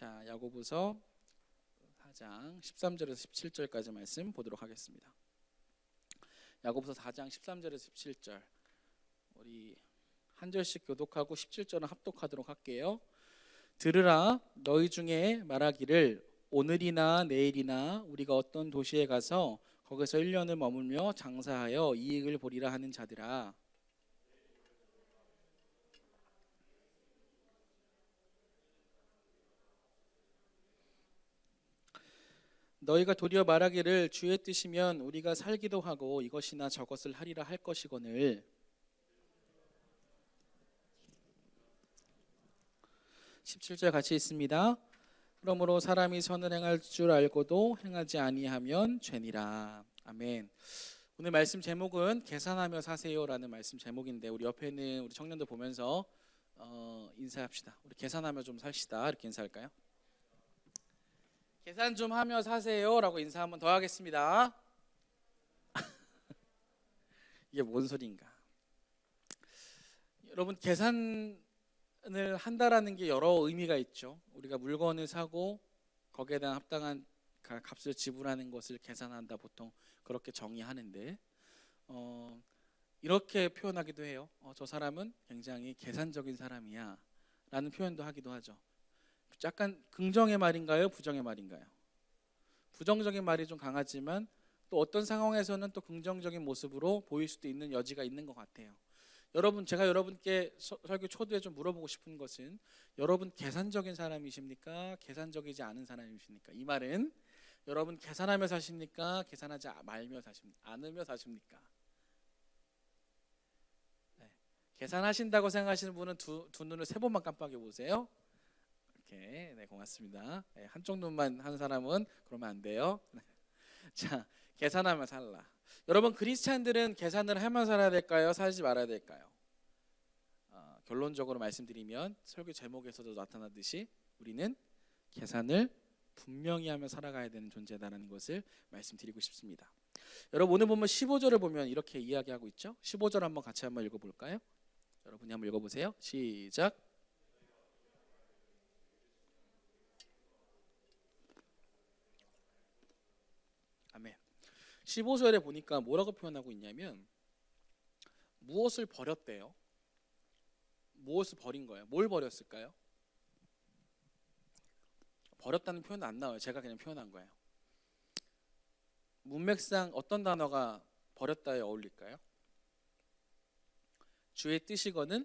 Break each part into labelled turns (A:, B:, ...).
A: 자, 야고보서 4장 13절에서 17절까지 말씀 보도록 하겠습니다. 야고보서 4장 13절에서 17절 우리 한 절씩 교독하고 17절은 합독하도록 할게요. 들으라, 너희 중에 말하기를 오늘이나 내일이나 우리가 어떤 도시에 가서 거기서 1년을 머물며 장사하여 이익을 보리라 하는 자들아, 너희가 도리어 말하기를 주의 뜻이면 우리가 살기도 하고 이것이나 저것을 하리라 할 것이거늘 17절 같이 있습니다. 그러므로 사람이 선을 행할 줄 알고도 행하지 아니하면 죄니라. 아멘. 오늘 말씀 제목은 계산하며 사세요라는 말씀 제목인데, 우리 옆에 있는 우리 청년들 보면서 인사합시다. 우리 계산하며 좀 삽시다. 이렇게 인사할까요? 계산 좀 하며 사세요라고 인사 한번 더 하겠습니다. 이게 뭔 소리인가? 여러분, 계산을 한다라는 게 여러 의미가 있죠. 우리가 물건을 사고 거기에 대한 합당한 값을 지불하는 것을 계산한다, 보통 그렇게 정의하는데, 이렇게 표현하기도 해요. 저 사람은 굉장히 계산적인 사람이야 라는 표현도 하기도 하죠. 약간 긍정의 말인가요? 부정의 말인가요? 부정적인 말이 좀 강하지만 또 어떤 상황에서는 또 긍정적인 모습으로 보일 수도 있는 여지가 있는 것 같아요. 여러분, 제가 여러분께 설교 초두에 좀 물어보고 싶은 것은, 여러분 계산적인 사람이십니까? 계산적이지 않은 사람이십니까? 이 말은 여러분 계산하며 사십니까? 계산하지 않으며 사십니까? 네. 계산하신다고 생각하시는 분은 두 눈을 세 번만 깜빡여 보세요. 네, 고맙습니다. 네, 한쪽 눈만 한 사람은 그러면 안 돼요. 자, 계산하며 살라. 여러분, 크리스찬들은 계산을 하며 살아야 될까요? 살지 말아야 될까요? 결론적으로 말씀드리면 설교 제목에서도 나타나듯이 우리는 계산을 분명히 하며 살아가야 되는 존재다라는 것을 말씀드리고 싶습니다. 여러분, 오늘 보면 15절을 보면 이렇게 이야기하고 있죠. 15절 한번 같이 한번 읽어볼까요? 여러분이 한번 읽어보세요. 시작. 아멘. 15절에 보니까 뭐라고 표현하고 있냐면, 무엇을 버렸대요. 무엇을 버린 거예요? 뭘 버렸을까요? 버렸다는 표현은 안 나와요. 제가 그냥 표현한 거예요. 문맥상 어떤 단어가 버렸다에 어울릴까요? 주의 뜻이거든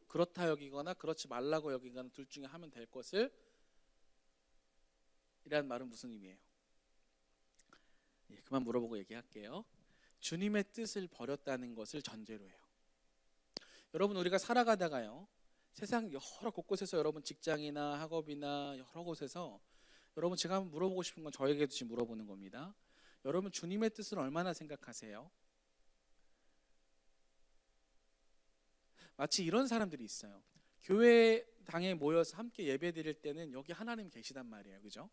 A: 그렇다 여기거나 그렇지 말라고 여기거나 둘 중에 하면 될 것을 이라는 말은 무슨 의미예요? 그만 물어보고 얘기할게요. 주님의 뜻을 버렸다는 것을 전제로 해요. 여러분, 우리가 살아가다가요, 세상 여러 곳곳에서, 여러분 직장이나 학업이나 여러 곳에서, 여러분 제가 한번 물어보고 싶은 건 저에게도 지금 물어보는 겁니다. 여러분, 주님의 뜻을 얼마나 생각하세요? 마치 이런 사람들이 있어요. 교회당에 모여서 함께 예배 드릴 때는 여기 하나님 계시단 말이에요, 그죠?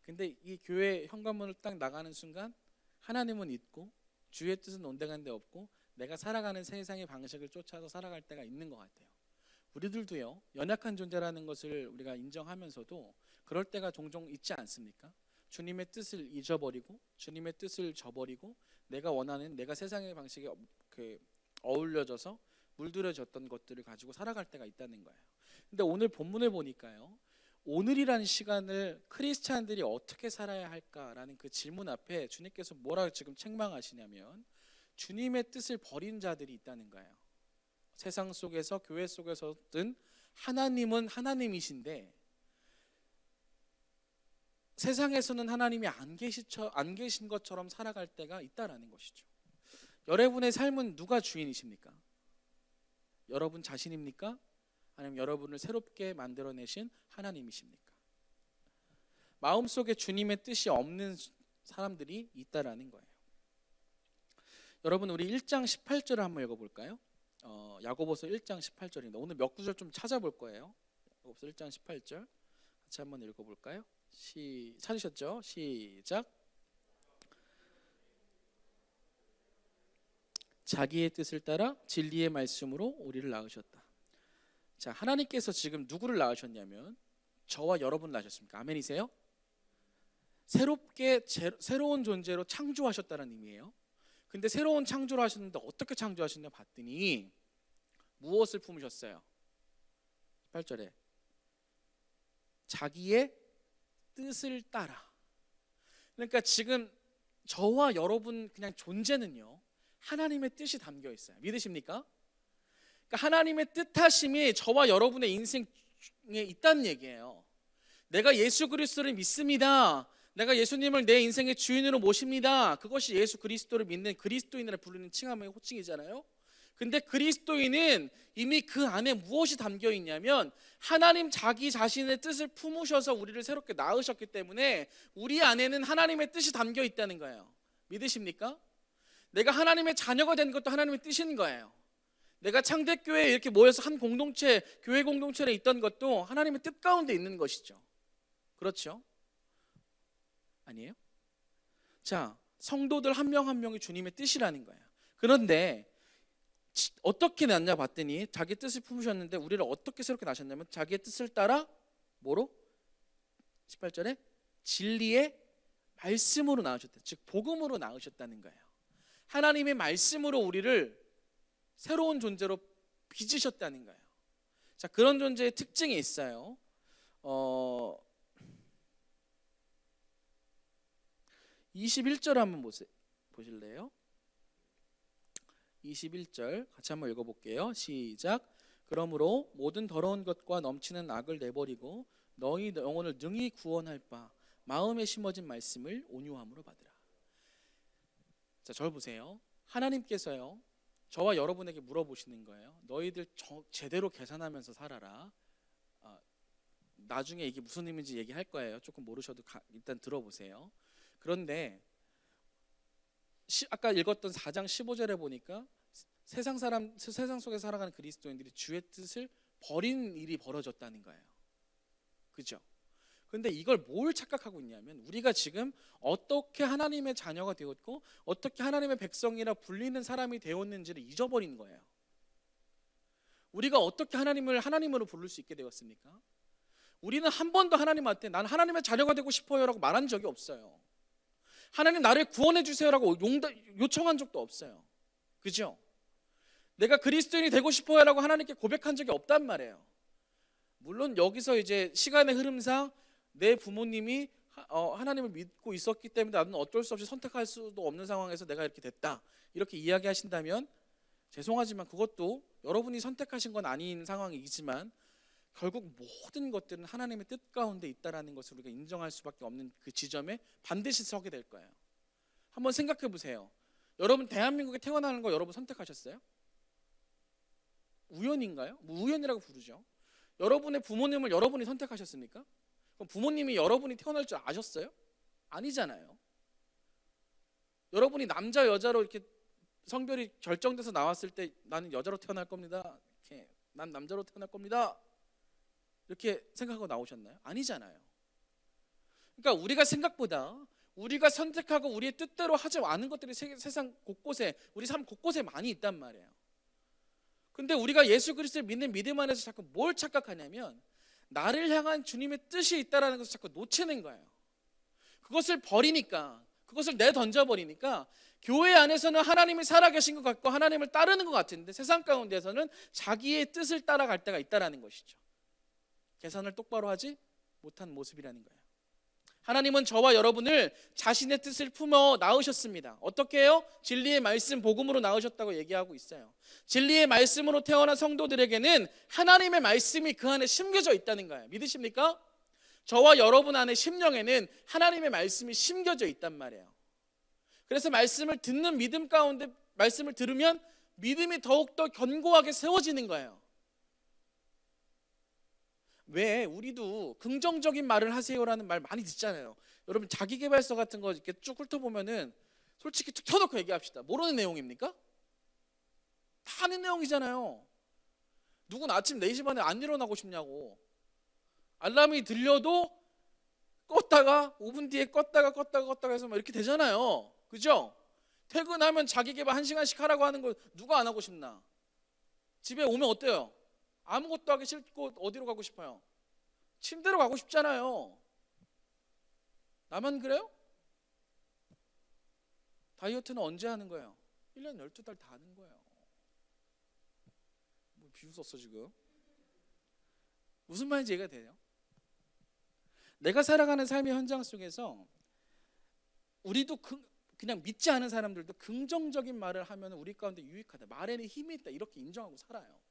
A: 근데 이 교회 현관문을 딱 나가는 순간 하나님은 있고 주의 뜻은 온데간데 없고 내가 살아가는 세상의 방식을 쫓아서 살아갈 때가 있는 것 같아요. 우리들도요, 연약한 존재라는 것을 우리가 인정하면서도 그럴 때가 종종 있지 않습니까? 주님의 뜻을 잊어버리고 주님의 뜻을 저버리고 내가 원하는, 내가 세상의 방식에 어울려져서 물들여졌던 것들을 가지고 살아갈 때가 있다는 거예요. 근데 오늘 본문을 보니까요, 오늘이라는 시간을 크리스찬들이 어떻게 살아야 할까라는 그 질문 앞에 주님께서 뭐라고 지금 책망하시냐면, 주님의 뜻을 버린 자들이 있다는 거예요. 세상 속에서, 교회 속에서든 하나님은 하나님이신데 세상에서는 하나님이 안 계신 것처럼 살아갈 때가 있다라는 것이죠. 여러분의 삶은 누가 주인이십니까? 여러분 자신입니까? 아니면 여러분을 새롭게 만들어내신 하나님이십니까? 마음속에 주님의 뜻이 없는 사람들이 있다라는 거예요. 여러분, 우리 1장 18절을 한번 읽어볼까요? 야고보서 1장 18절입니다. 오늘 몇 구절 좀 찾아볼 거예요. 야고보서 1장 18절 같이 한번 읽어볼까요? 찾으셨죠? 시작. 자기의 뜻을 따라 진리의 말씀으로 우리를 낳으셨다. 자, 하나님께서 지금 누구를 낳으셨냐면 저와 여러분을 낳으셨습니까? 아멘이세요? 새로운 존재로 창조하셨다는 의미예요. 근데 새로운 창조를 하셨는데 어떻게 창조하셨냐 봤더니 무엇을 품으셨어요? 8절에 자기의 뜻을 따라. 그러니까 지금 저와 여러분 그냥 존재는요, 하나님의 뜻이 담겨 있어요. 믿으십니까? 그러니까 하나님의 뜻하심이 저와 여러분의 인생에 있다는 얘기예요. 내가 예수 그리스도를 믿습니다. 내가 예수님을 내 인생의 주인으로 모십니다. 그것이 예수 그리스도를 믿는 그리스도인을 부르는 칭함의 호칭이잖아요. 근데 그리스도인은 이미 그 안에 무엇이 담겨 있냐면 하나님 자기 자신의 뜻을 품으셔서 우리를 새롭게 낳으셨기 때문에 우리 안에는 하나님의 뜻이 담겨 있다는 거예요. 믿으십니까? 내가 하나님의 자녀가 된 것도 하나님의 뜻인 거예요. 내가 창대교회에 이렇게 모여서 한 공동체, 교회 공동체에 있던 것도 하나님의 뜻 가운데 있는 것이죠. 그렇죠? 아니에요? 자, 성도들 한 명 한 명이 주님의 뜻이라는 거예요. 그런데 어떻게 낳냐 봤더니 자기 뜻을 품으셨는데 우리를 어떻게 새롭게 낳으셨냐면 자기의 뜻을 따라 뭐로? 18절에 진리의 말씀으로 낳으셨다. 즉 복음으로 낳으셨다는 거예요. 하나님의 말씀으로 우리를 새로운 존재로 빚으셨다는 거예요. 자, 그런 존재의 특징이 있어요. 21절 한번 보실래요? 21절 같이 한번 읽어볼게요. 시작. 그러므로 모든 더러운 것과 넘치는 악을 내버리고 너희 영혼을 능히 구원할 바 마음에 심어진 말씀을 온유함으로 받으라. 자, 저를 보세요. 하나님께서요, 저와 여러분에게 물어보시는 거예요. 너희들 제대로 계산하면서 살아라. 나중에 이게 무슨 의미인지 얘기할 거예요. 조금 모르셔도 일단 들어보세요. 그런데 아까 읽었던 4장 15절에 보니까 세상 속에 살아가는 그리스도인들이 주의 뜻을 버린 일이 벌어졌다는 거예요. 그죠? 근데 이걸 뭘 착각하고 있냐면 우리가 지금 어떻게 하나님의 자녀가 되었고 어떻게 하나님의 백성이라 불리는 사람이 되었는지를 잊어버린 거예요. 우리가 어떻게 하나님을 하나님으로 부를 수 있게 되었습니까? 우리는 한 번도 하나님한테 난 하나님의 자녀가 되고 싶어요 라고 말한 적이 없어요. 하나님 나를 구원해 주세요라고 요청한 적도 없어요. 그죠? 내가 그리스도인이 되고 싶어요 라고 하나님께 고백한 적이 없단 말이에요. 물론 여기서 이제 시간의 흐름상 내 부모님이 하나님을 믿고 있었기 때문에 나는 어쩔 수 없이 선택할 수도 없는 상황에서 내가 이렇게 됐다 이렇게 이야기하신다면 죄송하지만 그것도 여러분이 선택하신 건 아닌 상황이지만 결국 모든 것들은 하나님의 뜻 가운데 있다라는 것을 우리가 인정할 수밖에 없는 그 지점에 반드시 서게 될 거예요. 한번 생각해 보세요. 여러분 대한민국에 태어나는 거 여러분 선택하셨어요? 우연인가요? 뭐 우연이라고 부르죠. 여러분의 부모님을 여러분이 선택하셨습니까? 그럼 부모님이 여러분이 태어날 줄 아셨어요? 아니잖아요. 여러분이 남자 여자로 이렇게 성별이 결정돼서 나왔을 때 나는 여자로 태어날 겁니다. 이렇게 난 남자로 태어날 겁니다. 이렇게 생각하고 나오셨나요? 아니잖아요. 그러니까 우리가 생각보다 우리가 선택하고 우리의 뜻대로 하지 않은 것들이 세상 곳곳에 우리 삶 곳곳에 많이 있단 말이에요. 근데 우리가 예수 그리스도를 믿는 믿음 안에서 자꾸 뭘 착각하냐면 나를 향한 주님의 뜻이 있다는 것을 자꾸 놓치는 거예요. 그것을 버리니까 그것을 내던져버리니까 교회 안에서는 하나님이 살아계신 것 같고 하나님을 따르는 것 같은데 세상 가운데서는 자기의 뜻을 따라갈 때가 있다는 것이죠. 계산을 똑바로 하지 못한 모습이라는 거예요. 하나님은 저와 여러분을 자신의 뜻을 품어 낳으셨습니다. 어떻게 해요? 진리의 말씀 복음으로 낳으셨다고 얘기하고 있어요. 진리의 말씀으로 태어난 성도들에게는 하나님의 말씀이 그 안에 심겨져 있다는 거예요. 믿으십니까? 저와 여러분 안에 심령에는 하나님의 말씀이 심겨져 있단 말이에요. 그래서 말씀을 듣는 믿음 가운데 말씀을 들으면 믿음이 더욱더 견고하게 세워지는 거예요. 왜 우리도 긍정적인 말을 하세요라는 말 많이 듣잖아요. 여러분 자기계발서 같은 거 이렇게 쭉 훑어보면은 솔직히 쭉 켜놓고 얘기합시다. 모르는 내용입니까? 다 아는 내용이잖아요. 누군 아침 4시 반에 안 일어나고 싶냐고. 알람이 들려도 껐다가 5분 뒤에 껐다가 해서 막 이렇게 되잖아요. 그죠? 퇴근하면 자기계발 1시간씩 하라고 하는 거 누가 안 하고 싶나? 집에 오면 어때요? 아무것도 하기 싫고 어디로 가고 싶어요? 침대로 가고 싶잖아요. 나만 그래요? 다이어트는 언제 하는 거예요? 1년 12달 다 하는 거예요. 뭐 비웃었어 지금? 무슨 말인지 이해가 돼요? 내가 살아가는 삶의 현장 속에서 우리도 그냥 믿지 않은 사람들도 긍정적인 말을 하면 우리 가운데 유익하다, 말에는 힘이 있다, 이렇게 인정하고 살아요.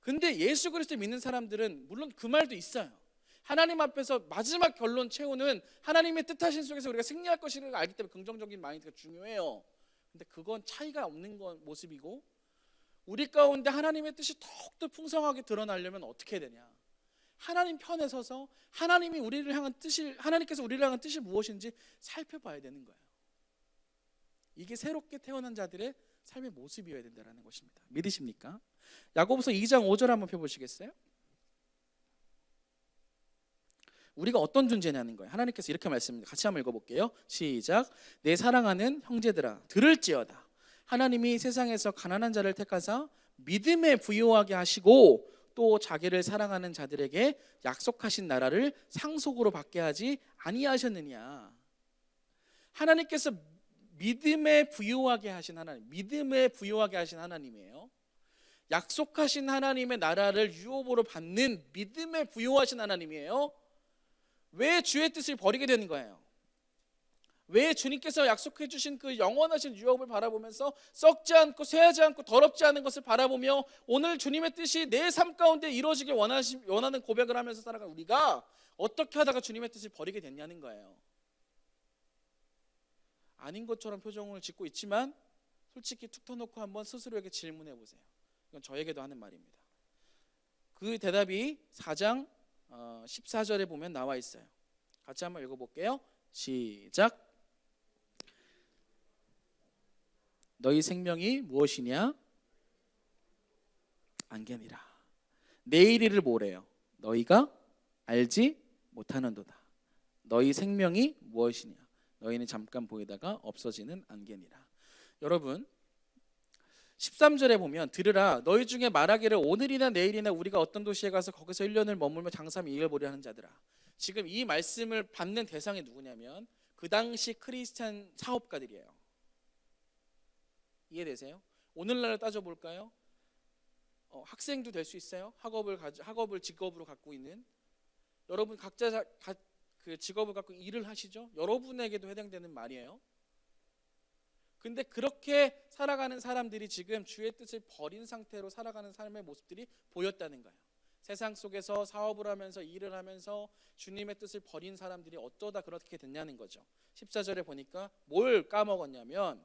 A: 근데 예수 그리스도 믿는 사람들은 물론 그 말도 있어요. 하나님 앞에서 마지막 결론 채우는 하나님의 뜻하신 속에서 우리가 승리할 것이라는 걸 알기 때문에 긍정적인 마인드가 중요해요. 근데 그건 차이가 없는 모습이고, 우리 가운데 하나님의 뜻이 더욱더 풍성하게 드러나려면 어떻게 해야 되냐? 하나님 편에 서서 하나님께서 우리를 향한 뜻이 무엇인지 살펴봐야 되는 거예요. 이게 새롭게 태어난 자들의 삶의 모습이어야 된다는 것입니다. 믿으십니까? 야고보서 2장 5절 한번 펴보시겠어요? 우리가 어떤 존재냐는 거예요. 하나님께서 이렇게 말씀합니다. 같이 한번 읽어볼게요. 시작. 내 사랑하는 형제들아 들을지어다. 하나님이 세상에서 가난한 자를 택하사 믿음에 부요하게 하시고 또 자기를 사랑하는 자들에게 약속하신 나라를 상속으로 받게 하지 아니하셨느냐. 하나님께서 믿음에 부요하게 하신 하나님, 믿음에 부요하게 하신 하나님이에요. 약속하신 하나님의 나라를 유업으로 받는 믿음에 부요하신 하나님이에요. 왜 주의 뜻을 버리게 되는 거예요? 왜 주님께서 약속해 주신 그 영원하신 유업을 바라보면서 썩지 않고 쇠하지 않고 더럽지 않은 것을 바라보며 오늘 주님의 뜻이 내 삶 가운데 이루어지길 원하는 고백을 하면서 살아간 우리가 어떻게 하다가 주님의 뜻을 버리게 됐냐는 거예요. 아닌 것처럼 표정을 짓고 있지만 솔직히 툭 터놓고 한번 스스로에게 질문해 보세요. 이건 저에게도 하는 말입니다. 그 대답이 4장 14절에 보면 나와 있어요. 같이 한번 읽어볼게요. 시작. 너희 생명이 무엇이냐? 안개니라. 내일 일을 뭐래요? 너희가 알지 못하는도다. 너희 생명이 무엇이냐? 너희는 잠깐 보이다가 없어지는 안개니라. 여러분 13절에 보면 들으라 너희 중에 말하기를 오늘이나 내일이나 우리가 어떤 도시에 가서 거기서 1년을 머물며 장사하며 이익을 보려 하는 자들아. 지금 이 말씀을 받는 대상이 누구냐면 그 당시 크리스찬 사업가들이에요. 이해되세요? 오늘날을 따져볼까요? 학생도 될 수 있어요. 학업을 직업으로 갖고 있는 여러분 각자 그 직업을 갖고 일을 하시죠. 여러분에게도 해당되는 말이에요. 근데 그렇게 살아가는 사람들이 지금 주의 뜻을 버린 상태로 살아가는 삶의 모습들이 보였다는 거예요. 세상 속에서 사업을 하면서 일을 하면서 주님의 뜻을 버린 사람들이 어쩌다 그렇게 됐냐는 거죠. 14절에 보니까 뭘 까먹었냐면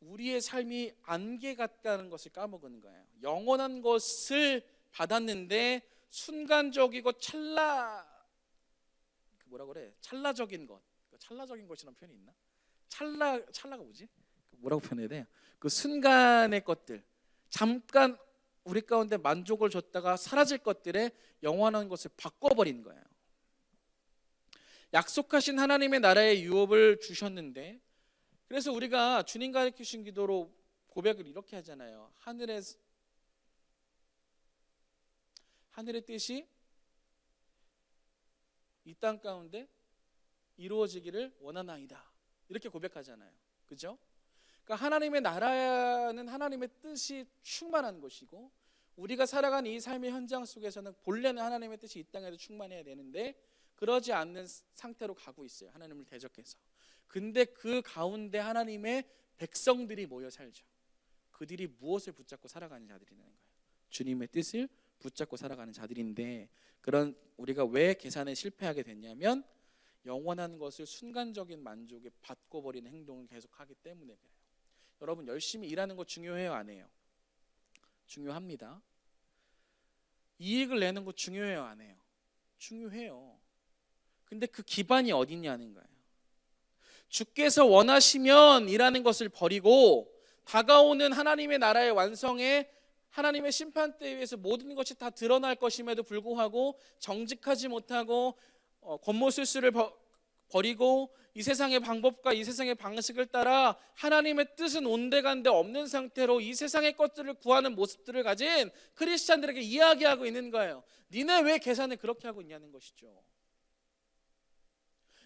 A: 우리의 삶이 안개 같다는 것을 까먹은 거예요. 영원한 것을 받았는데 순간적이고 찰나적인 것. 찰나적인 것이라는 표현이 있나? 찰나가 뭐지? 뭐라고 표현해야 돼? 그 순간의 것들, 잠깐 우리 가운데 만족을 줬다가 사라질 것들에 영원한 것을 바꿔버린 거예요. 약속하신 하나님의 나라의 유업을 주셨는데, 그래서 우리가 주님 가르치신 기도로 고백을 이렇게 하잖아요. 하늘의 뜻이 이 땅 가운데 이루어지기를 원하나이다. 이렇게 고백하잖아요. 그죠? 그러니까 하나님의 나라는 하나님의 뜻이 충만한 것이고 우리가 살아가는 이 삶의 현장 속에서는 본래는 하나님의 뜻이 이 땅에도 충만해야 되는데 그러지 않는 상태로 가고 있어요. 하나님을 대적해서. 근데 그 가운데 하나님의 백성들이 모여 살죠. 그들이 무엇을 붙잡고 살아가는 자들이라는 거예요. 주님의 뜻을 붙잡고 살아가는 자들인데 그런 우리가 왜 계산에 실패하게 됐냐면 영원한 것을 순간적인 만족에 바꿔버리는 행동을 계속하기 때문에 그래요. 여러분 열심히 일하는 거 중요해요, 안 해요? 중요합니다. 이익을 내는 거 중요해요, 안 해요? 중요해요. 근데 그 기반이 어디 있냐는 거예요. 주께서 원하시면 이라는 것을 버리고 다가오는 하나님의 나라의 완성에 하나님의 심판대에 의해서 모든 것이 다 드러날 것임에도 불구하고 정직하지 못하고 겉모술수를 버리고 이 세상의 방법과 이 세상의 방식을 따라 하나님의 뜻은 온데간데 없는 상태로 이 세상의 것들을 구하는 모습들을 가진 크리스찬들에게 이야기하고 있는 거예요. 니네 왜 계산을 그렇게 하고 있냐는 것이죠.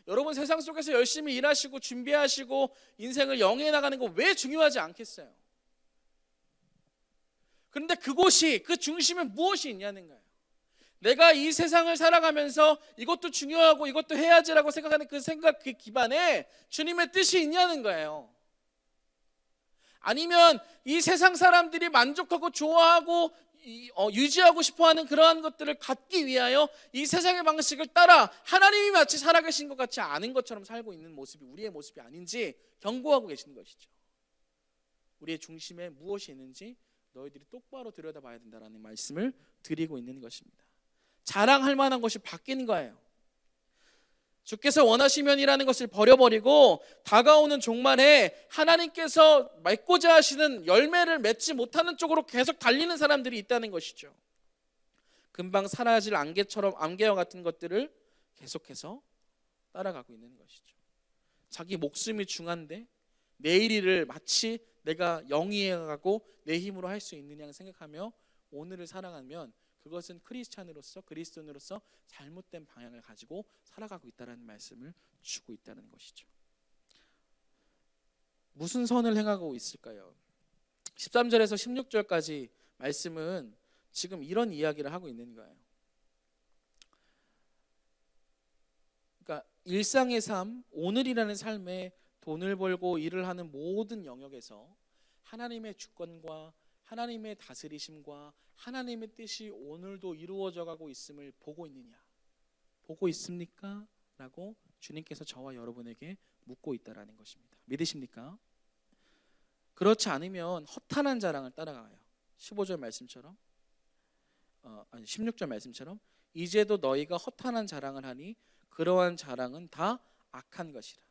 A: 여러분, 세상 속에서 열심히 일하시고 준비하시고 인생을 영위해 나가는 거 왜 중요하지 않겠어요? 그런데 그곳이, 그 중심에 무엇이 있냐는 거예요. 내가 이 세상을 살아가면서 이것도 중요하고 이것도 해야지라고 생각하는 그 생각, 그 기반에 주님의 뜻이 있냐는 거예요. 아니면 이 세상 사람들이 만족하고 좋아하고 유지하고 싶어하는 그러한 것들을 갖기 위하여 이 세상의 방식을 따라 하나님이 마치 살아계신 것 같지 않은 것처럼 살고 있는 모습이 우리의 모습이 아닌지 경고하고 계시는 것이죠. 우리의 중심에 무엇이 있는지 너희들이 똑바로 들여다봐야 된다는 말씀을 드리고 있는 것입니다. 자랑할 만한 것이 바뀐 거예요. 주께서 원하시면이라는 것을 버려버리고 다가오는 종말에 하나님께서 맺고자 하시는 열매를 맺지 못하는 쪽으로 계속 달리는 사람들이 있다는 것이죠. 금방 사라질 안개와 같은 것들을 계속해서 따라가고 있는 것이죠. 자기 목숨이 중한데 내일 일을 마치 내가 영위해가고 내 힘으로 할 수 있느냐 생각하며 오늘을 살아가면 그것은 크리스찬으로서 그리스도인으로서 잘못된 방향을 가지고 살아가고 있다는 말씀을 주고 있다는 것이죠. 무슨 선을 행하고 있을까요? 13절에서 16절까지 말씀은 지금 이런 이야기를 하고 있는 거예요. 그러니까 일상의 삶, 오늘이라는 삶에 돈을 벌고 일을 하는 모든 영역에서 하나님의 주권과 하나님의 다스리심과 하나님의 뜻이 오늘도 이루어져 가고 있음을 보고 있느냐? 보고 있습니까? 라고 주님께서 저와 여러분에게 묻고 있다라는 것입니다. 믿으십니까? 그렇지 않으면 허탄한 자랑을 따라가요. 15절 말씀처럼 16절 말씀처럼 이제도 너희가 허탄한 자랑을 하니 그러한 자랑은 다 악한 것이라.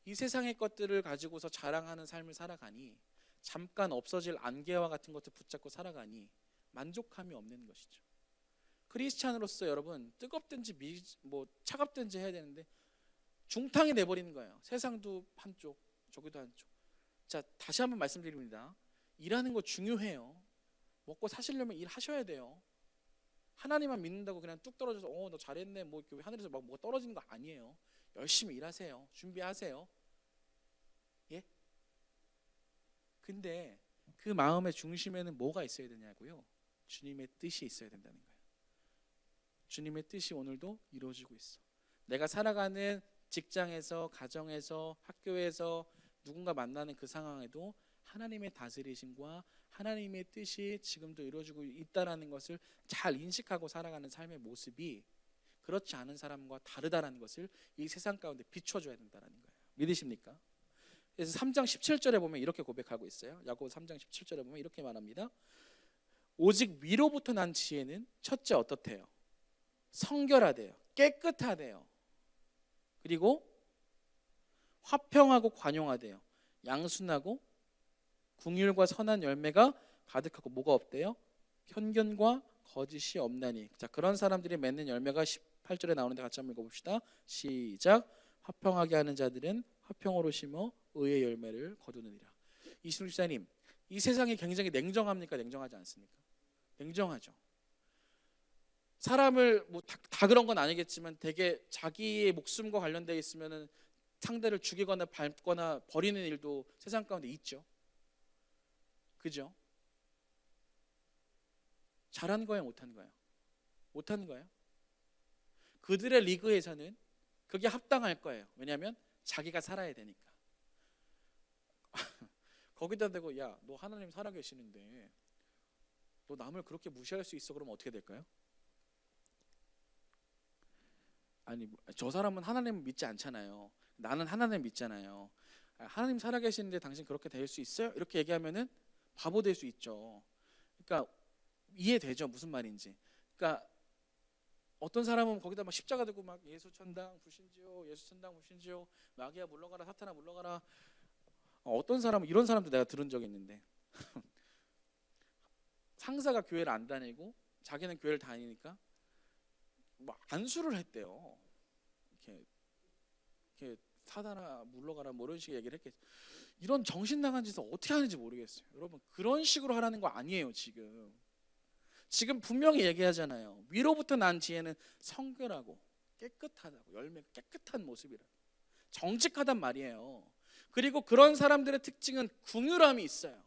A: 이 세상의 것들을 가지고서 자랑하는 삶을 살아가니 잠깐 없어질 안개와 같은 것을 붙잡고 살아가니 만족함이 없는 것이죠. 크리스찬으로서 여러분 뜨겁든지 차갑든지 해야 되는데 중탕이 돼버리는 거예요. 세상도 한쪽 저기도 한쪽. 자, 다시 한번 말씀드립니다. 일하는 거 중요해요. 먹고 사시려면 일하셔야 돼요. 하나님만 믿는다고 그냥 뚝 떨어져서 너 잘했네 뭐 이렇게 하늘에서 막 뭐가 떨어지는 거 아니에요. 열심히 일하세요. 준비하세요. 예? 근데 그 마음의 중심에는 뭐가 있어야 되냐고요? 주님의 뜻이 있어야 된다는 거예요. 주님의 뜻이 오늘도 이루어지고 있어. 내가 살아가는 직장에서, 가정에서, 학교에서 누군가 만나는 그 상황에도 하나님의 다스리심과 하나님의 뜻이 지금도 이루어지고 있다라는 것을 잘 인식하고 살아가는 삶의 모습이 그렇지 않은 사람과 다르다라는 것을 이 세상 가운데 비춰줘야 된다는 거예요. 믿으십니까? 그래서 3장 17절에 보면 이렇게 고백하고 있어요. 야고보 3장 17절에 보면 이렇게 말합니다. 오직 위로부터 난 지혜는 첫째 어떻대요? 성결하대요. 깨끗하대요. 그리고 화평하고 관용하대요. 양순하고 궁율과 선한 열매가 가득하고 뭐가 없대요? 편견과 거짓이 없나니. 자, 그런 사람들이 맺는 열매가 18절에 나오는데 같이 한번 읽어봅시다. 시작. 화평하게 하는 자들은 화평으로 심어 의의 열매를 거두느니라. 이신우 집사님, 이 세상이 굉장히 냉정합니까? 냉정하지 않습니까? 냉정하죠. 사람을 다 그런 건 아니겠지만 되게 자기의 목숨과 관련되어 있으면은 상대를 죽이거나 밟거나 버리는 일도 세상 가운데 있죠. 그죠? 잘한 거예요, 못한 거예요? 못한 거예요. 그들의 리그에서는 그게 합당할 거예요. 왜냐하면 자기가 살아야 되니까. 거기다 대고 야, 너 하나님 살아계시는데 너 남을 그렇게 무시할 수 있어? 그러면 어떻게 될까요? 아니, 저 사람은 하나님을 믿지 않잖아요. 나는 하나님 믿잖아요. 하나님 살아계시는데 당신 그렇게 될 수 있어요? 이렇게 얘기하면은 바보 될 수 있죠. 그러니까 이해되죠, 무슨 말인지. 그러니까 어떤 사람은 거기다 막 십자가 들고 막 예수 천당 부신지요, 예수 천당 부신지요, 마귀야 물러가라, 사탄아 물러가라. 어떤 사람은 이런 사람도 내가 들은 적이 있는데 상사가 교회를 안 다니고 자기는 교회를 다니니까 뭐 안수를 했대요. 이렇게 이렇게 사다나 물러가라 뭐 이런 식의 얘기를 했겠죠. 이런 정신 나간 짓을 어떻게 하는지 모르겠어요. 여러분 그런 식으로 하라는 거 아니에요. 지금 분명히 얘기하잖아요. 위로부터 난 지혜는 성결하고 깨끗하다고, 열매가 깨끗한 모습이라, 정직하단 말이에요. 그리고 그런 사람들의 특징은 긍휼함이 있어요.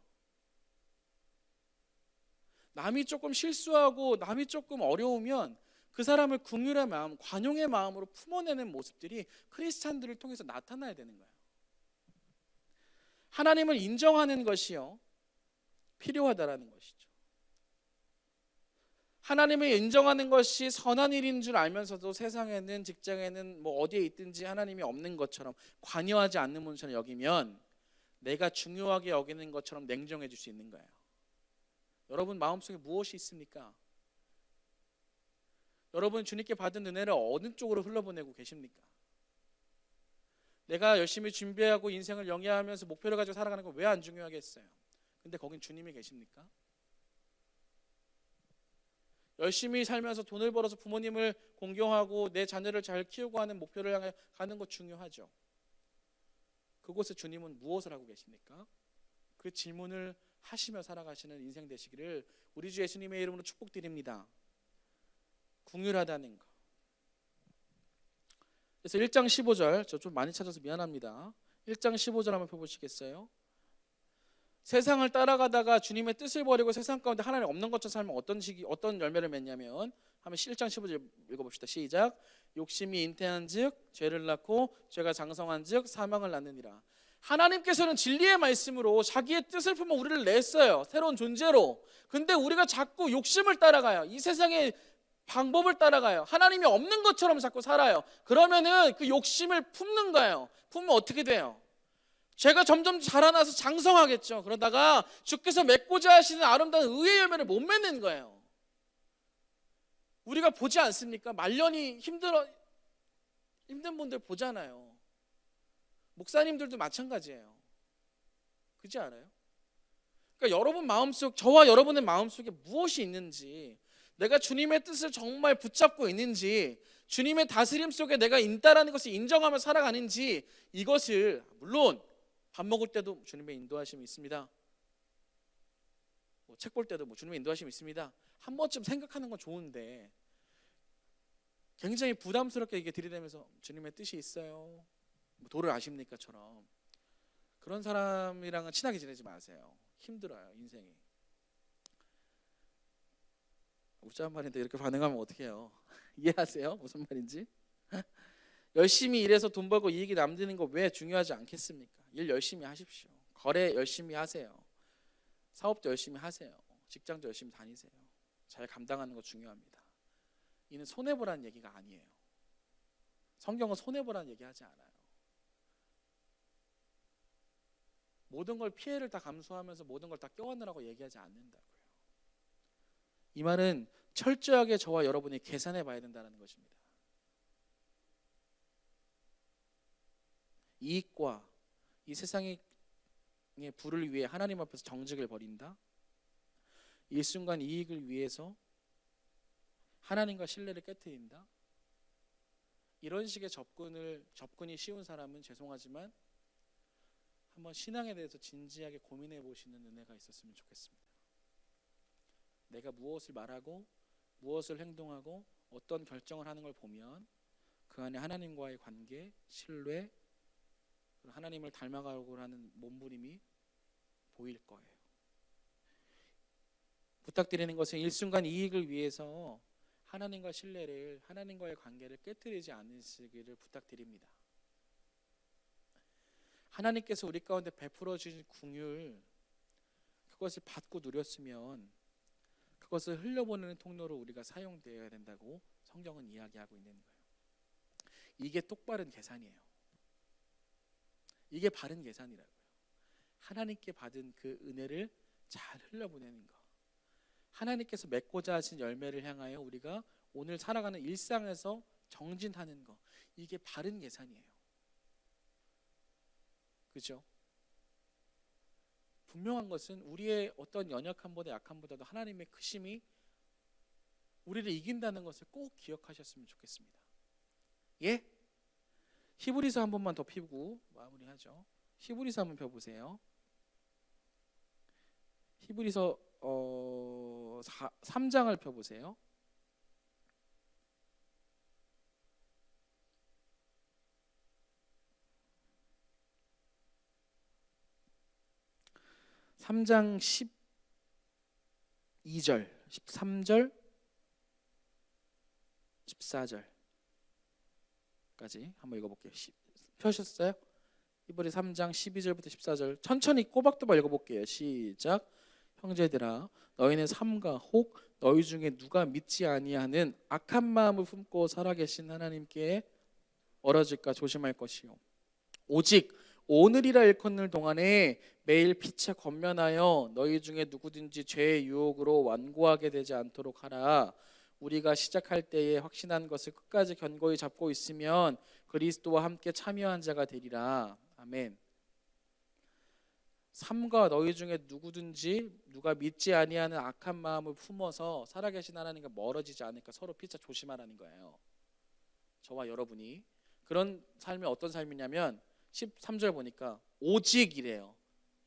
A: 남이 조금 실수하고 남이 조금 어려우면 그 사람을 긍휼의 마음, 관용의 마음으로 품어내는 모습들이 크리스찬들을 통해서 나타나야 되는 거예요. 하나님을 인정하는 것이요 필요하다라는 것이죠. 하나님을 인정하는 것이 선한 일인 줄 알면서도 세상에는, 직장에는, 뭐 어디에 있든지 하나님이 없는 것처럼, 관여하지 않는 분처럼 여기면 내가 중요하게 여기는 것처럼 냉정해 줄 수 있는 거예요. 여러분 마음속에 무엇이 있습니까? 여러분 주님께 받은 은혜를 어느 쪽으로 흘러보내고 계십니까? 내가 열심히 준비하고 인생을 영위하면서 목표를 가지고 살아가는 건 왜 안 중요하겠어요? 근데 거긴 주님이 계십니까? 열심히 살면서 돈을 벌어서 부모님을 공경하고 내 자녀를 잘 키우고 하는 목표를 향해 가는 것 중요하죠. 그곳에 주님은 무엇을 하고 계십니까? 그 질문을 하시며 살아가시는 인생 되시기를 우리 주 예수님의 이름으로 축복드립니다. 긍휼하다는 것. 그래서 1장 15절, 저 좀 많이 찾아서 미안합니다. 1장 15절 한번 펴보시겠어요? 세상을 따라가다가 주님의 뜻을 버리고 세상 가운데 하나님 없는 것처럼 살면 어떤 열매를 맺냐면, 한번 1장 15절 읽어봅시다. 시작. 욕심이 잉태한즉 죄를 낳고 죄가 장성한즉 사망을 낳느니라. 하나님께서는 진리의 말씀으로 자기의 뜻을 품어 우리를 냈어요. 새로운 존재로. 근데 우리가 자꾸 욕심을 따라가요. 이 세상의 방법을 따라가요. 하나님이 없는 것처럼 자꾸 살아요. 그러면은 그 욕심을 품는 거예요. 품으면 어떻게 돼요? 죄가 점점 자라나서 장성하겠죠. 그러다가 주께서 맺고자 하시는 아름다운 의의 열매를 못 맺는 거예요. 우리가 보지 않습니까? 말년이 힘든 분들 보잖아요. 목사님들도 마찬가지예요. 그렇지 않아요? 그러니까 여러분 마음속, 저와 여러분의 마음속에 무엇이 있는지, 내가 주님의 뜻을 정말 붙잡고 있는지, 주님의 다스림 속에 내가 있다라는 것을 인정하며 살아가는지, 이것을 물론 밥 먹을 때도 주님의 인도하심이 있습니다. 책 볼 때도 주님의 인도하심이 있습니다. 한 번쯤 생각하는 건 좋은데 굉장히 부담스럽게 이게 들이대면서 주님의 뜻이 있어요. 도를 아십니까?처럼 그런 사람이랑은 친하게 지내지 마세요. 힘들어요, 인생이. 웃자는 말인데 이렇게 반응하면 어떡해요? 이해하세요? 무슨 말인지? 열심히 일해서 돈 벌고 이익이 남기는 거 왜 중요하지 않겠습니까? 일 열심히 하십시오. 거래 열심히 하세요. 사업도 열심히 하세요. 직장도 열심히 다니세요. 잘 감당하는 거 중요합니다. 이는 손해보라는 얘기가 아니에요. 성경은 손해보라는 얘기하지 않아요. 모든 걸 피해를 다 감수하면서 모든 걸 다 껴안으라고 얘기하지 않는다고요. 이 말은 철저하게 저와 여러분이 계산해 봐야 된다는 것입니다. 이익과 이 세상의 부를 위해 하나님 앞에서 정직을 벌인다. 일순간 이익을 위해서 하나님과 신뢰를 깨트린다. 이런 식의 접근이 쉬운 사람은 죄송하지만 한번 신앙에 대해서 진지하게 고민해 보시는 은혜가 있었으면 좋겠습니다. 내가 무엇을 말하고 무엇을 행동하고 어떤 결정을 하는 걸 보면 그 안에 하나님과의 관계, 신뢰, 하나님을 닮아가려고 하는 몸부림이 보일 거예요. 부탁드리는 것은 일순간 이익을 위해서 하나님과 신뢰를, 하나님과의 관계를 깨트리지 않으시기를 부탁드립니다. 하나님께서 우리 가운데 베풀어 주신 긍휼, 그것을 받고 누렸으면 그것을 흘려보내는 통로로 우리가 사용되어야 된다고 성경은 이야기하고 있는 거예요. 이게 똑바른 계산이에요. 이게 바른 계산이라고요. 하나님께 받은 그 은혜를 잘 흘려보내는 것, 하나님께서 맺고자 하신 열매를 향하여 우리가 오늘 살아가는 일상에서 정진하는 것, 이게 바른 계산이에요. 그죠? 분명한 것은 우리의 어떤 연약함보다 약함보다도 하나님의 크심이 우리를 이긴다는 것을 꼭 기억하셨으면 좋겠습니다. 예? 히브리서 한 번만 더 피고 마무리하죠. 히브리서 한번 펴보세요. 히브리서 3장을 펴보세요. (3장) 12절, 13절, 14절까지 한번 읽어볼게요. 펴셨어요? 히브리 3장 12절부터 14절 천천히 꼬박꼬박 읽어볼게요. 시작. 형제들아, 너희는 삼가 혹 너희 중에 누가 믿지 아니하는 악한 마음을 품고 살아계신 하나님께 멀어질까 조심할 것이요, 오직 오늘이라 일컫는 동안에 매일 피차 권면하여 너희 중에 누구든지 죄의 유혹으로 완고하게 되지 않도록 하라. 우리가 시작할 때에 확신한 것을 끝까지 견고히 잡고 있으면 그리스도와 함께 참여한 자가 되리라. 아멘. 삼가 너희 중에 누구든지 누가 믿지 아니하는 악한 마음을 품어서 살아계신 하나님과 멀어지지 않을까 서로 피차 조심하라는 거예요. 저와 여러분이 그런 삶이 어떤 삶이냐면 13절 보니까 오직이래요.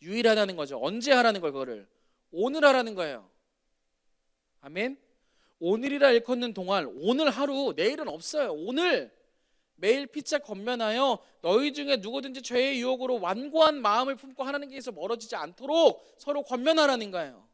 A: 유일하다는 거죠. 언제 하라는 걸? 그거를 오늘 하라는 거예요. 아멘. 오늘이라 일컫는 동안, 오늘 하루, 내일은 없어요. 오늘 매일 피차 권면하여 너희 중에 누구든지 죄의 유혹으로 완고한 마음을 품고 하나님께서 멀어지지 않도록 서로 권면하라는 거예요.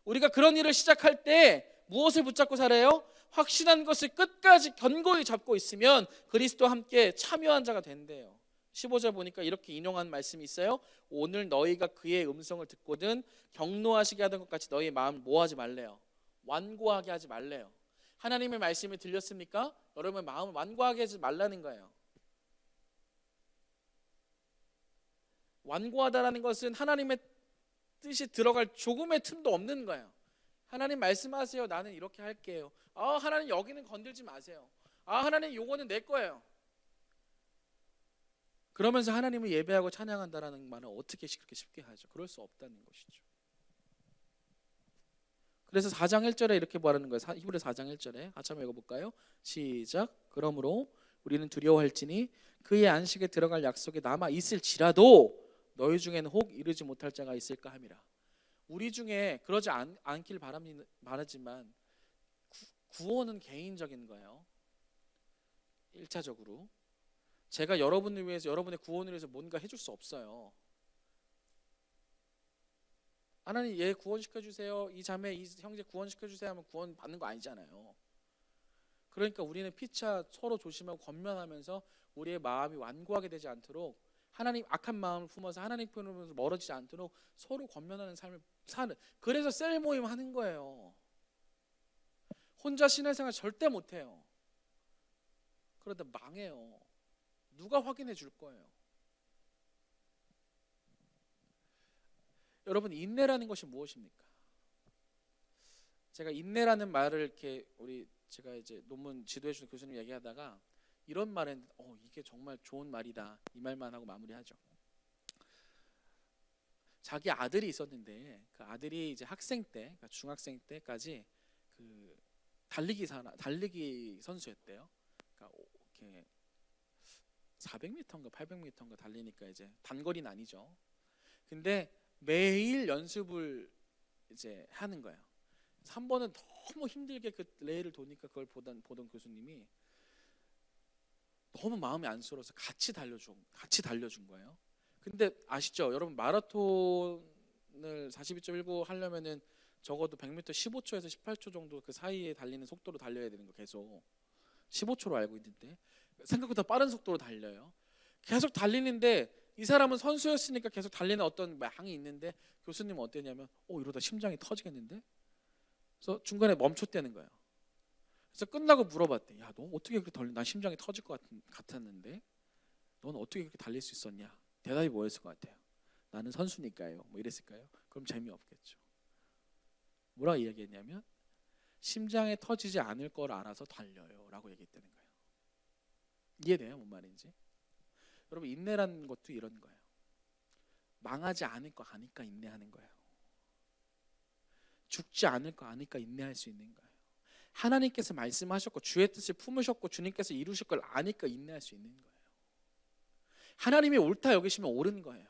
A: 우리가 그런 일을 시작할 때 무엇을 붙잡고 살아요? 확신한 것을 끝까지 견고히 잡고 있으면 그리스도와 함께 참여한 자가 된대요. 15절 보니까 이렇게 인용한 말씀이 있어요. 오늘 너희가 그의 음성을 듣거든 경노하시게 하던 것 같이 너희 마음을 뭐하지 말래요? 완고하게 하지 말래요. 하나님의 말씀이 들렸습니까? 여러분 마음을 완고하게 하지 말라는 거예요. 완고하다라는 것은 하나님의 뜻이 들어갈 조금의 틈도 없는 거예요. 하나님 말씀하세요. 나는 이렇게 할게요. 하나님 여기는 건들지 마세요. 하나님 요거는 내 거예요. 그러면서 하나님을 예배하고 찬양한다라는 말은 어떻게 그렇게 쉽게 하죠? 그럴 수 없다는 것이죠. 그래서 4장 1절에 이렇게 말하는 거예요. 히브리 4장 1절에 같이 한번 읽어볼까요? 시작. 그러므로 우리는 두려워할지니 그의 안식에 들어갈 약속이 남아 있을지라도 너희 중에는 혹 이르지 못할 자가 있을까 함이라. 우리 중에 그러지 않길 바라지만 구원은 개인적인 거예요. 1차적으로 제가 여러분을 위해서, 여러분의 구원을 위해서 뭔가 해줄 수 없어요. 하나님 얘 구원시켜주세요, 이 자매 이 형제 구원시켜주세요 하면 구원 받는 거 아니잖아요. 그러니까 우리는 피차 서로 조심하고 권면하면서 우리의 마음이 완고하게 되지 않도록, 하나님 악한 마음을 품어서 하나님 편으로 멀어지지 않도록 서로 권면하는 삶을 사는, 그래서 셀 모임 하는 거예요. 혼자 신앙생활 절대 못해요. 그러다 망해요. 누가 확인해 줄 거예요? 여러분, 인내라는 것이 무엇입니까? 제가 인내라는 말을 이렇게 제가 이제 논문 지도해 주는 교수님 얘기하다가 이런 말은 이게 정말 좋은 말이다, 이 말만 하고 마무리하죠. 자기 아들이 있었는데 그 아들이 이제 학생 때, 그러니까 중학생 때까지 그 달리기 선수였대요. 그러니까 이렇게 400m인가 800m인가 달리니까 이제 단거리는 아니죠. 근데 매일 연습을 이제 하는 거예요. 3번은 너무 힘들게 그 레일을 도니까 그걸 보던 교수님이 너무 마음이 안쓰러워서 같이 달려준 거예요. 근데 아시죠? 여러분, 마라톤을 42.19 하려면은 적어도 100m 15초에서 18초 정도 그 사이에 달리는 속도로 달려야 되는 거, 계속 15초로 알고 있는데 생각보다 빠른 속도로 달려요. 계속 달리는데 이 사람은 선수였으니까 계속 달리는 어떤 양이 있는데 교수님은 어땠냐면 이러다 심장이 터지겠는데? 그래서 중간에 멈췄다는 거예요. 그래서 끝나고 물어봤대. 야, 너 어떻게 그렇게 달려? 난 심장이 터질 것 같았는데 넌 어떻게 그렇게 달릴 수 있었냐? 대답이 뭐였을 것 같아요? 나는 선수니까요. 뭐 이랬을까요? 그럼 재미없겠죠. 뭐라고 이야기했냐면 심장에 터지지 않을 걸 알아서 달려요 라고 얘기했다는 거예요. 이해돼요? 뭔 말인지? 여러분, 인내라는 것도 이런 거예요. 망하지 않을 거 아니까 인내하는 거예요. 죽지 않을 거 아니까 인내할 수 있는 거예요. 하나님께서 말씀하셨고 주의 뜻을 품으셨고 주님께서 이루실 걸 아니까 인내할 수 있는 거예요. 하나님이 옳다 여기시면 옳은 거예요.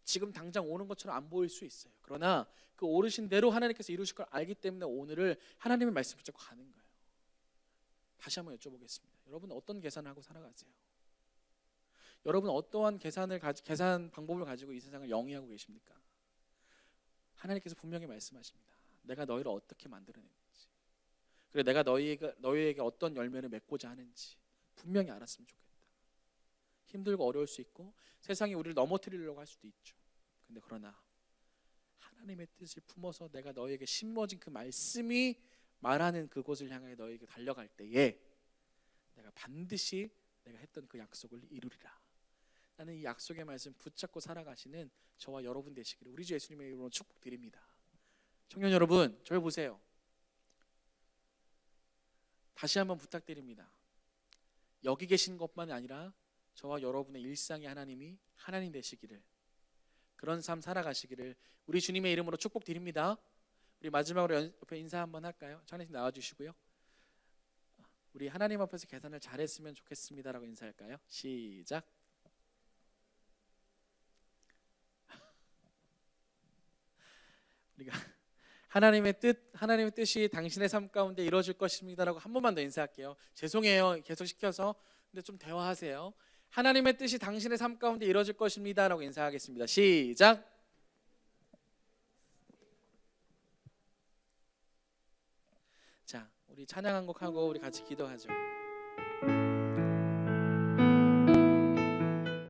A: 지금 당장 오는 것처럼 안 보일 수 있어요. 그러나 그 오르신 대로 하나님께서 이루실 걸 알기 때문에 오늘을 하나님의 말씀 붙잡고 가는 거예요. 다시 한번 여쭤보겠습니다. 여러분 어떤 계산을 하고 살아가세요? 여러분 어떠한 계산 방법을 가지고 이 세상을 영위하고 계십니까? 하나님께서 분명히 말씀하십니다. 내가 너희를 어떻게 만들어냈는지, 그리고 내가 너희에게 어떤 열매를 맺고자 하는지 분명히 알았으면 좋겠다. 힘들고 어려울 수 있고 세상이 우리를 넘어뜨리려고 할 수도 있죠. 근데 그러나 하나님의 뜻을 품어서 내가 너희에게 심어진 그 말씀이 말하는 그곳을 향해 너희에게 달려갈 때에 내가 반드시 내가 했던 그 약속을 이루리라. 나는 이 약속의 말씀 붙잡고 살아가시는 저와 여러분 되시기를 우리 주 예수님의 이름으로 축복드립니다. 청년 여러분, 저를 보세요. 다시 한번 부탁드립니다. 여기 계신 것만이 아니라 저와 여러분의 일상의 하나님이 하나님 되시기를, 그런 삶 살아가시기를 우리 주님의 이름으로 축복드립니다. 우리 마지막으로 옆에 인사 한번 할까요? 찬혜님 나와주시고요. 우리 하나님 앞에서 계산을 잘했으면 좋겠습니다라고 인사할까요? 시작. 우리가 하나님의 뜻이 당신의 삶 가운데 이루어질 것입니다라고 한 번만 더 인사할게요. 죄송해요, 계속 시켜서. 근데 좀 대화하세요. 하나님의 뜻이 당신의 삶 가운데 이루어질 것입니다라고 인사하겠습니다. 시작. 자, 우리 찬양 한 곡 하고 우리 같이 기도하죠.